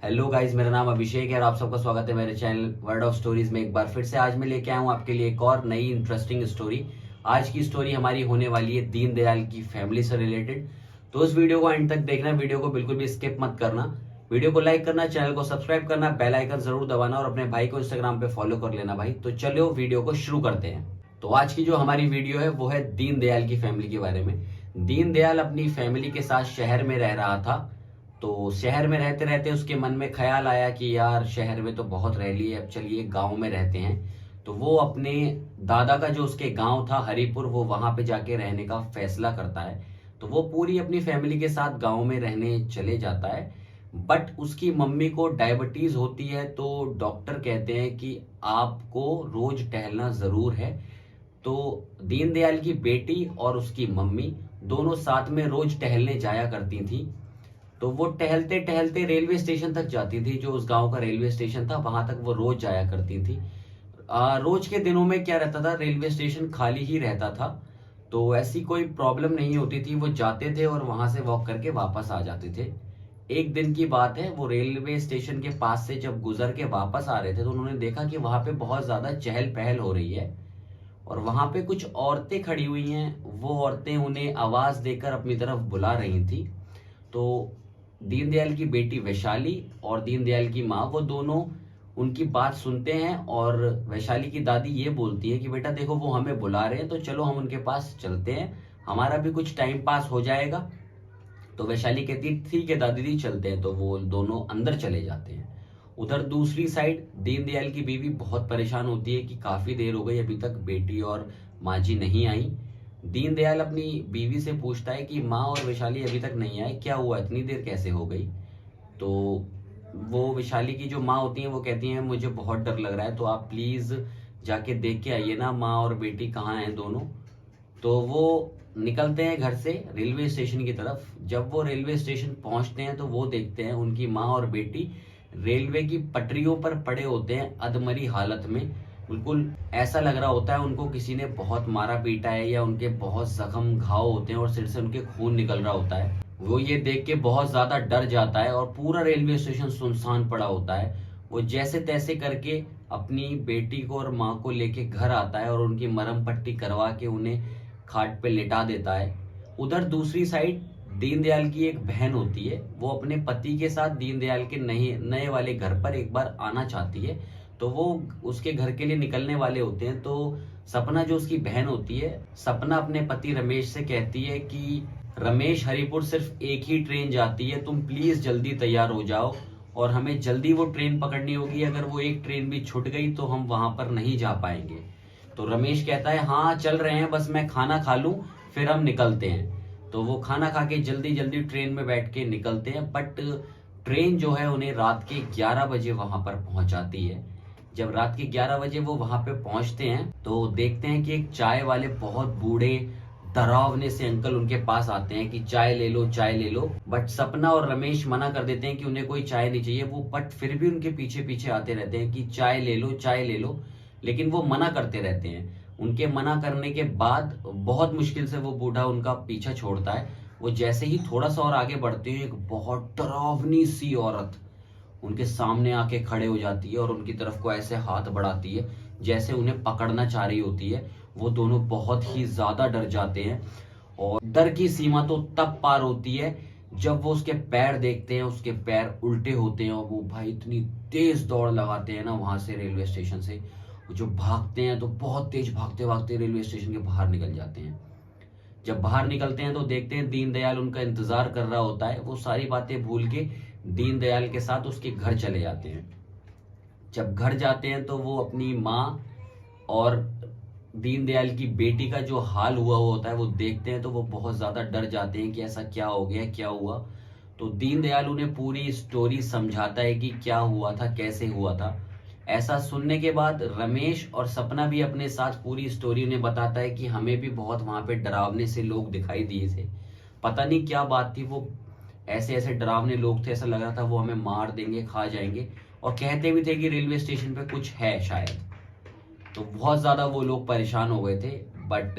Hello guys, मेरा नाम अभिषेक है और आप सबका स्वागत है मेरे चैनल वर्ड ऑफ स्टोरीज में। एक बार फिर से आज मैं लेके आया हूँ आपके लिए एक और नई इंटरेस्टिंग स्टोरी। आज की स्टोरी हमारी होने वाली है दीनदयाल की फैमिली से रिलेटेड। तो इस वीडियो को एंड तक देखना, वीडियो को बिल्कुल भी स्किप मत करना। वीडियो को लाइक करना, चैनल को सब्सक्राइब करना, बेल आइकन जरूर दबाना और अपने भाई को इंस्टाग्राम पे फॉलो कर लेना भाई। तो चलो वीडियो को शुरू करते हैं। तो आज की जो हमारी वीडियो है वो है दीनदयाल की फैमिली के बारे में। दीनदयाल अपनी फैमिली के साथ शहर में रह रहा था। तो शहर में रहते रहते उसके मन में ख्याल आया कि यार शहर में तो बहुत रह लिए, अब चलिए गांव में रहते हैं। तो वो अपने दादा का जो उसके गांव था हरिपुर, वो वहां पे जाके रहने का फैसला करता है। तो वो पूरी अपनी फैमिली के साथ गांव में रहने चले जाता है। बट उसकी मम्मी को डायबिटीज होती है, तो डॉक्टर कहते हैं कि आपको रोज टहलना जरूर है। तो दीनदयाल की बेटी और उसकी मम्मी दोनों साथ में रोज टहलने जाया करती थी। तो वो टहलते टहलते रेलवे स्टेशन तक जाती थी, जो उस गांव का रेलवे स्टेशन था वहां तक वो रोज जाया करती थी। रोज के दिनों में क्या रहता था, रेलवे स्टेशन खाली ही रहता था। तो ऐसी कोई प्रॉब्लम नहीं होती थी, वो जाते थे और वहां से वॉक करके वापस आ जाते थे। एक दिन की बात है, वो रेलवे स्टेशन के पास से जब गुजर के वापस आ रहे थे तो उन्होंने देखा कि वहां पे बहुत ज्यादा चहल पहल हो रही है और वहां पे कुछ औरतें खड़ी हुई हैं। वो औरतें उन्हें आवाज देकर अपनी तरफ बुला रही थी। तो दीनदयाल की बेटी वैशाली और दीनदयाल की माँ, वो दोनों उनकी बात सुनते हैं। और वैशाली की दादी ये बोलती है कि बेटा देखो, वो हमें बुला रहे हैं तो चलो हम उनके पास चलते हैं, हमारा भी कुछ टाइम पास हो जाएगा। तो वैशाली कहती ठीक है दादी जी चलते हैं। तो वो दोनों अंदर चले जाते हैं। उधर दूसरी साइड दीनदयाल की बीवी बहुत परेशान होती है कि काफी देर हो गई, अभी तक बेटी और माँ जी नहीं आई। दीनदयाल अपनी बीवी से पूछता है कि माँ और वैशाली अभी तक नहीं आए, क्या हुआ, इतनी देर कैसे हो गई। तो वो वैशाली की जो माँ होती हैं वो कहती हैं मुझे बहुत डर लग रहा है, तो आप प्लीज जाके देख के आइए ना माँ और बेटी कहाँ हैं दोनों। तो वो निकलते हैं घर से रेलवे स्टेशन की तरफ। जब वो रेलवे स्टेशन पहुंचते हैं तो वो देखते हैं उनकी माँ और बेटी रेलवे की पटरियों पर पड़े होते हैं अधमरी हालत में। बिल्कुल ऐसा लग रहा होता है उनको किसी ने बहुत मारा पीटा है या उनके बहुत जख्म घाव होते हैं और सिर से उनके खून निकल रहा होता है। वो ये देख के बहुत ज्यादा डर जाता है और पूरा रेलवे स्टेशन सुनसान पड़ा होता है। वो जैसे तैसे करके अपनी बेटी को और माँ को लेके घर आता है और उनकी मरहम पट्टी करवा के उन्हें खाट पे लिटा देता है। उधर दूसरी साइड दीनदयाल की एक बहन होती है, वो अपने पति के साथ दीनदयाल के नए नए वाले घर पर एक बार आना चाहती है। तो वो उसके घर के लिए निकलने वाले होते हैं। तो सपना जो उसकी बहन होती है, सपना अपने पति रमेश से कहती है कि रमेश, हरिपुर सिर्फ एक ही ट्रेन जाती है, तुम प्लीज जल्दी तैयार हो जाओ और हमें जल्दी वो ट्रेन पकड़नी होगी। अगर वो एक ट्रेन भी छूट गई तो हम वहां पर नहीं जा पाएंगे। तो रमेश कहता है हाँ चल रहे हैं, बस मैं खाना खा लूं फिर हम निकलते हैं। तो वो खाना खा के जल्दी जल्दी ट्रेन में बैठ के निकलते हैं। बट ट्रेन जो है उन्हें रात के 11 बजे वहां पर पहुंचाती है। जब रात के 11 बजे वो वहां पे पहुंचते हैं तो देखते हैं कि एक चाय वाले बहुत बूढ़े डरावने से अंकल उनके पास आते हैं कि चाय ले लो चाय ले लो। बट सपना और रमेश मना कर देते हैं कि उन्हें कोई चाय नहीं चाहिए। वो बट फिर भी उनके पीछे पीछे आते रहते हैं कि चाय ले लो चाय ले लो, लेकिन वो मना करते रहते हैं। उनके मना करने के बाद बहुत मुश्किल से वो बूढ़ा उनका पीछा छोड़ता है। वो जैसे ही थोड़ा सा और आगे बढ़ते हैं, एक बहुत डरावनी सी औरत उनके सामने आके खड़े हो जाती है और उनकी तरफ को ऐसे हाथ बढ़ाती है जैसे उन्हें पकड़ना चाह रही होती है। वो दोनों बहुत ही ज्यादा डर जाते हैं और डर की सीमा तो तब पार होती है जब वो उसके पैर देखते हैं। उसके पैर उल्टे होते हैं और वो भाई इतनी तेज दौड़ लगाते हैं ना वहां से रेलवे स्टेशन से। जो भागते हैं तो बहुत तेज भागते भागते रेलवे स्टेशन के बाहर निकल जाते हैं। जब बाहर निकलते हैं तो देखते हैं दीनदयाल उनका इंतजार कर रहा होता है। वो सारी बातें भूल के दीनदयाल के साथ उसके घर चले जाते हैं। जब घर जाते हैं तो वो अपनी माँ और दीनदयाल की बेटी का जो हाल हुआ हुआ होता है वो देखते हैं। तो वो बहुत ज्यादा डर जाते हैं कि ऐसा क्या हो गया, क्या हुआ। तो दीनदयाल उन्हें पूरी स्टोरी समझाता है कि क्या हुआ था, कैसे हुआ था। ऐसा सुनने के बाद रमेश और सपना भी अपने साथ पूरी स्टोरी उन्हें बताता है कि हमें भी बहुत वहां पे डरावने से लोग दिखाई दिए थे। पता नहीं क्या बात थी, वो ऐसे ऐसे डरावने लोग थे, ऐसा लग रहा था वो हमें मार देंगे, खा जाएंगे। और कहते भी थे कि रेलवे स्टेशन पे कुछ है शायद। तो बहुत ज्यादा वो लोग परेशान हो गए थे। बट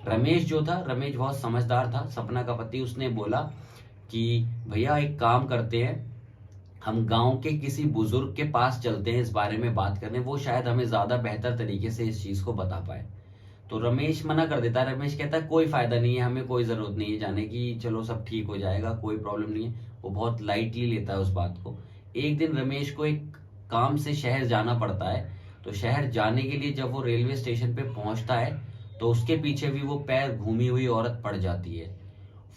रमेश जो था, रमेश बहुत समझदार था, सपना का पति, उसने बोला कि भैया एक काम करते हैं, हम गांव के किसी बुजुर्ग के पास चलते हैं इस बारे में बात करने, वो शायद हमें ज्यादा बेहतर तरीके से इस चीज को बता पाए। तो रमेश मना कर देता है। रमेश कहता है कोई फायदा नहीं है, हमें कोई जरूरत नहीं है जाने की, चलो सब ठीक हो जाएगा, कोई प्रॉब्लम नहीं है। वो बहुत लाइटली लेता है उस बात को। एक दिन रमेश को एक काम से शहर जाना पड़ता है। तो शहर जाने के लिए जब वो रेलवे स्टेशन पे पहुंचता है तो उसके पीछे भी वो पैर घूमी हुई औरत पड़ जाती है।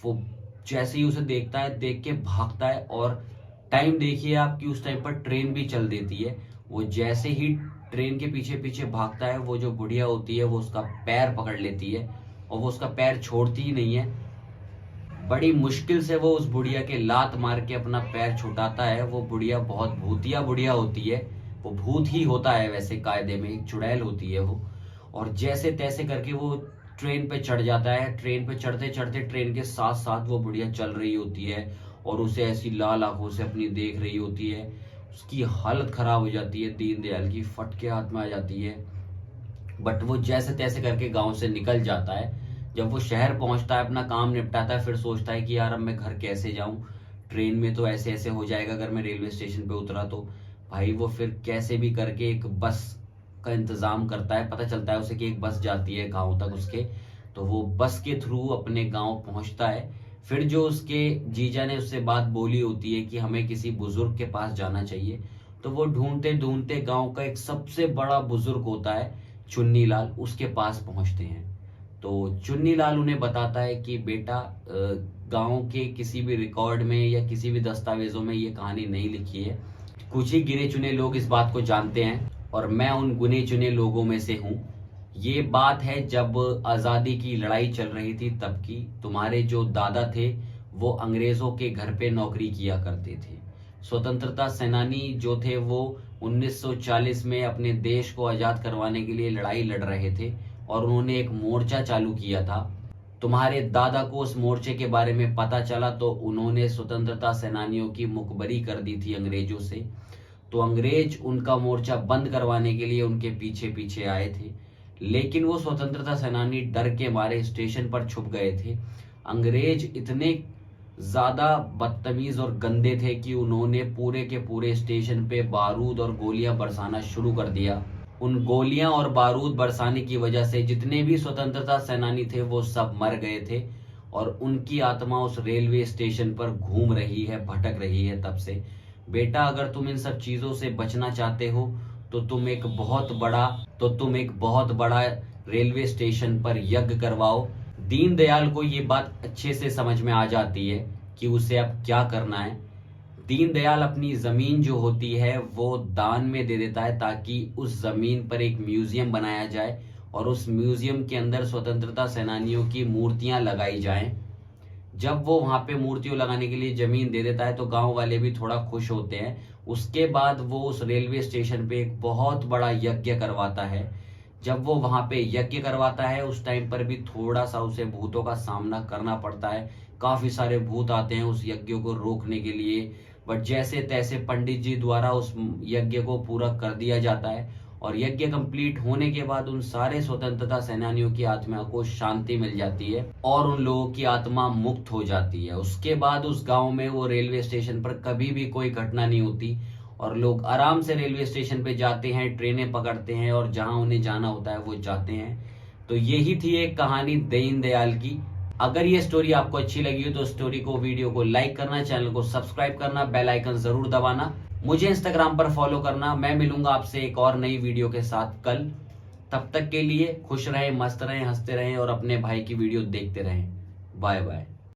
वो जैसे ही उसे देखता है, देख के भागता है, और टाइम देखिए आप कि उस टाइम पर ट्रेन भी चल देती है। वो जैसे ही ट्रेन के पीछे पीछे भागता है, वो जो बुढ़िया होती है वो उसका पैर पकड़ लेती है और वो उसका पैर छोड़ती ही नहीं है। बड़ी मुश्किल से वो उस बुढ़िया के लात मार के अपना पैर छुटाता है। वो बुढ़िया बहुत भूतिया बुढ़िया होती है, वो भूत ही होता है वैसे कायदे में, एक चुड़ैल होती है वो। और जैसे तैसे करके वो ट्रेन पे चढ़ जाता है। ट्रेन पे चढ़ते चढ़ते ट्रेन के साथ साथ वो बुढ़िया चल रही होती है और उसे ऐसी लाल आंखों से अपनी देख रही होती है। उसकी हालत खराब हो जाती है, दीनदयाल की फट के हाथ में आ जाती है। बट वो जैसे तैसे करके गांव से निकल जाता है। जब वो शहर पहुंचता है, अपना काम निपटाता है, फिर सोचता है कि यार अब मैं घर कैसे जाऊं, ट्रेन में तो ऐसे ऐसे हो जाएगा अगर मैं रेलवे स्टेशन पे उतरा तो। भाई वो फिर कैसे भी करके एक बस का इंतजाम करता है। पता चलता है उसे कि एक बस जाती है गांव तक उसके, तो वो बस के थ्रू अपने गांव पहुंचता है। फिर जो उसके जीजा ने उससे बात बोली होती है कि हमें किसी बुजुर्ग के पास जाना चाहिए, तो वो ढूंढते ढूंढते गांव का एक सबसे बड़ा बुजुर्ग होता है चुन्नी लाल, उसके पास पहुंचते हैं। तो चुन्नी लाल उन्हें बताता है कि बेटा, गांव के किसी भी रिकॉर्ड में या किसी भी दस्तावेजों में ये कहानी नहीं लिखी है। कुछ ही गिने चुने लोग इस बात को जानते हैं और मैं उन गुने चुने लोगों में से हूँ। ये बात है जब आजादी की लड़ाई चल रही थी तब की। तुम्हारे जो दादा थे वो अंग्रेजों के घर पे नौकरी किया करते थे। स्वतंत्रता सेनानी जो थे वो 1940 में अपने देश को आजाद करवाने के लिए लड़ाई लड़ रहे थे और उन्होंने एक मोर्चा चालू किया था। तुम्हारे दादा को उस मोर्चे के बारे में पता चला तो उन्होंने स्वतंत्रता सेनानियों की मुखबरी कर दी थी अंग्रेजों से। तो अंग्रेज उनका मोर्चा बंद करवाने के लिए उनके पीछे पीछे आए थे, लेकिन वो स्वतंत्रता सेनानी डर के मारे स्टेशन पर छुप गए थे। अंग्रेज इतने ज्यादा बदतमीज और गंदे थे कि उन्होंने पूरे के पूरे स्टेशन पे बारूद और गोलियां बरसाना शुरू कर दिया। उन गोलियां और बारूद बरसाने की वजह से जितने भी स्वतंत्रता सेनानी थे वो सब मर गए थे और उनकी आत्मा उस रेलवे स्टेशन पर घूम रही है, भटक रही है तब से। बेटा, अगर तुम इन सब चीजों से बचना चाहते हो तो तुम एक बहुत बड़ा रेलवे स्टेशन पर यज्ञ करवाओ। दीनदयाल को ये बात अच्छे से समझ में आ जाती है कि उसे अब क्या करना है। दीनदयाल अपनी जमीन जो होती है वो दान में दे देता है ताकि उस जमीन पर एक म्यूजियम बनाया जाए और उस म्यूजियम के अंदर स्वतंत्रता सेनानियों की मूर्तियां लगाई जाएं। जब वो वहां पे मूर्तियों लगाने के लिए जमीन दे देता है तो गांव वाले भी थोड़ा खुश होते हैं। उसके बाद वो उस रेलवे स्टेशन पे एक बहुत बड़ा यज्ञ करवाता है। जब वो वहां पे यज्ञ करवाता है उस टाइम पर भी थोड़ा सा उसे भूतों का सामना करना पड़ता है। काफी सारे भूत आते हैं उस यज्ञ को रोकने के लिए, बट जैसे तैसे पंडित जी द्वारा उस यज्ञ को पूरा कर दिया जाता है और यज्ञ कंप्लीट होने के बाद उन सारे स्वतंत्रता सेनानियों की आत्मा को शांति मिल जाती है और उन लोगों की आत्मा मुक्त हो जाती है। उसके बाद उस गांव में वो रेलवे स्टेशन पर कभी भी कोई घटना नहीं होती और लोग आराम से रेलवे स्टेशन पे जाते हैं, ट्रेनें पकड़ते हैं और जहां उन्हें जाना होता है वो जाते हैं। तो यही थी एक कहानी दीनदयाल की। अगर ये स्टोरी आपको अच्छी लगी हो तो स्टोरी को, वीडियो को लाइक करना, चैनल को सब्सक्राइब करना, बेल आइकन जरूर दबाना, मुझे इंस्टाग्राम पर फॉलो करना। मैं मिलूंगा आपसे एक और नई वीडियो के साथ कल। तब तक के लिए खुश रहें, मस्त रहें, हंसते रहें और अपने भाई की वीडियो देखते रहें। Bye bye.